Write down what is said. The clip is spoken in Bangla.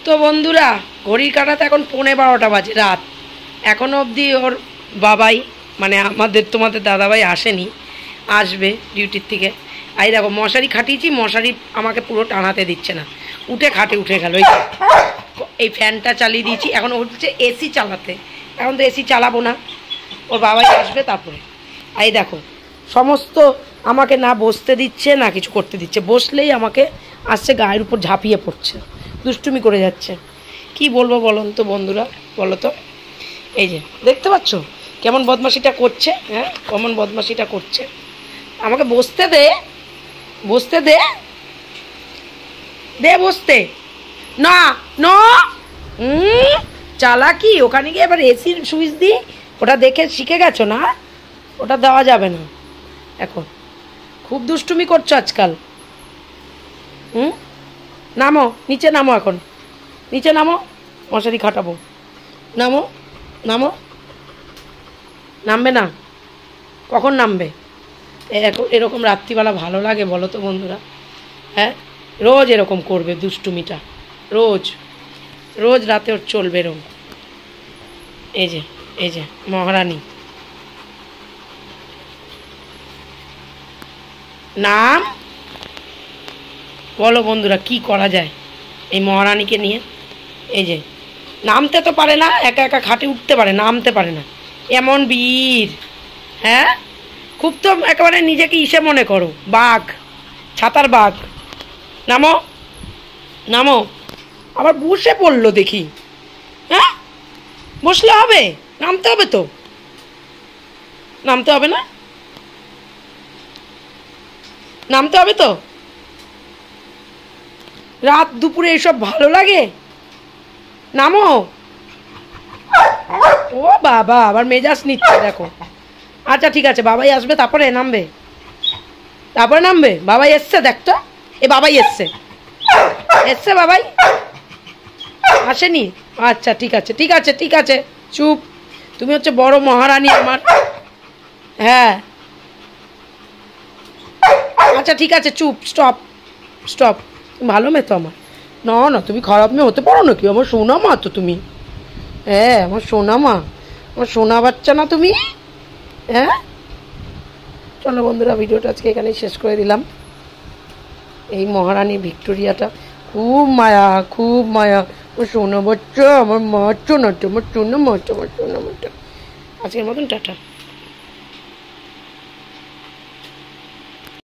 তো বন্ধুরা ঘড়ির কাঁটাতে এখন 11:15 বাজে রাত। এখনও অবধি ওর বাবাই মানে তোমাদের দাদাভাই আসেনি, আসবে ডিউটির থেকে। এই দেখো মশারি খাটিয়েছি, মশারি আমাকে পুরো টানাতে দিচ্ছে না, উঠে খাটে উঠে গেল। এই ফ্যানটা চালিয়ে দিয়েছি, এখন হচ্ছে এসি চালাতে। এখন তো এসি চালাবো না, ওর বাবাই আসবে তারপরে। এই দেখো সমস্ত আমাকে না বসতে দিচ্ছে না কিছু করতে দিচ্ছে, বসলেই আমাকে আসছে গায়ের উপর ঝাঁপিয়ে পড়ছে, দুষ্টুমি করে যাচ্ছে। কি বলবো বলুন তো বন্ধুরা, বলো তো। এই যে দেখতে পাচ্ছ কেমন বদমাশিটা করছে, হ্যাঁ কেমন বদমাশিটা করছে। আমাকে বসতে দে, বসতে দে, দে বসতে। না না চালাকি, ওখানে গিয়ে এবার এসির সুইচ দিই, ওটা দেখে শিখে গেছো না, ওটা দেওয়া যাবে না। এখন খুব দুষ্টুমি করছো আজকাল। নামো নিচে, নামো এখন নিচে নামো, মশারি খাটাবো। নামো নামো, নামবে না? কখন নামবে? এরকম রাত্রিবেলা ভালো লাগে বলো তো বন্ধুরা? হ্যাঁ রোজ এরকম করবে দুষ্টুমিটা, রোজ রোজ রাতে ওর চলবে এরকম। এই যে এই যে মহারানী, নাম বলো বন্ধুরা, কি করা যায় এই মহারানীকে নিয়ে? এই যে নামতে তো পারে না, একা একা খাটে উঠতে পারে, নামতে পারে না, এমন বীর। হ্যাঁ খুব তো একেবারে নিজেকে ইসে মনে করো, বাঘ, ছাতার বাঘ। নামো নামো, আবার বসে পড়লো দেখি। হ্যাঁ বসলে হবে? নামতে হবে তো, নামতে হবে না? নামতে হবে তো। রাত দুপুরে এসব ভালো লাগে? নামো। ও বাবা আবার মেজাজ নিচ্ছে দেখো। আচ্ছা ঠিক আছে, বাবাই আসবে তারপরে নামবে, তারপরে নামবে। বাবাই এসছে দেখতো, এ বাবাই এসছে, এসছে বাবাই, আসেনি? আচ্ছা ঠিক আছে ঠিক আছে ঠিক আছে, চুপ। তুমি হচ্ছে বড় মহারানী আমার। হ্যাঁ আচ্ছা ঠিক আছে চুপ, স্টপ স্টপ। ভালো মেয়ে তো আমার। না না তুমি খারাপ মেয়ে হতে পারো নাকি? আমার সোনা মা তো তুমি। হ্যাঁ আমার সোনা মা, আমার সোনা বাচ্চা না তুমি? হ্যাঁ চলো বন্ধুরা, ভিডিওটা আজকে এখানেই শেষ করে দিলাম। এই মহারানী ভিক্টোরিয়াটা খুব মায়া, খুব মায়া। আমার সোনা বাচ্চা, আমার মা, চোনা আমার সোনা মাছ, আমার সোনা মাছ। আজকের মতন টাটা।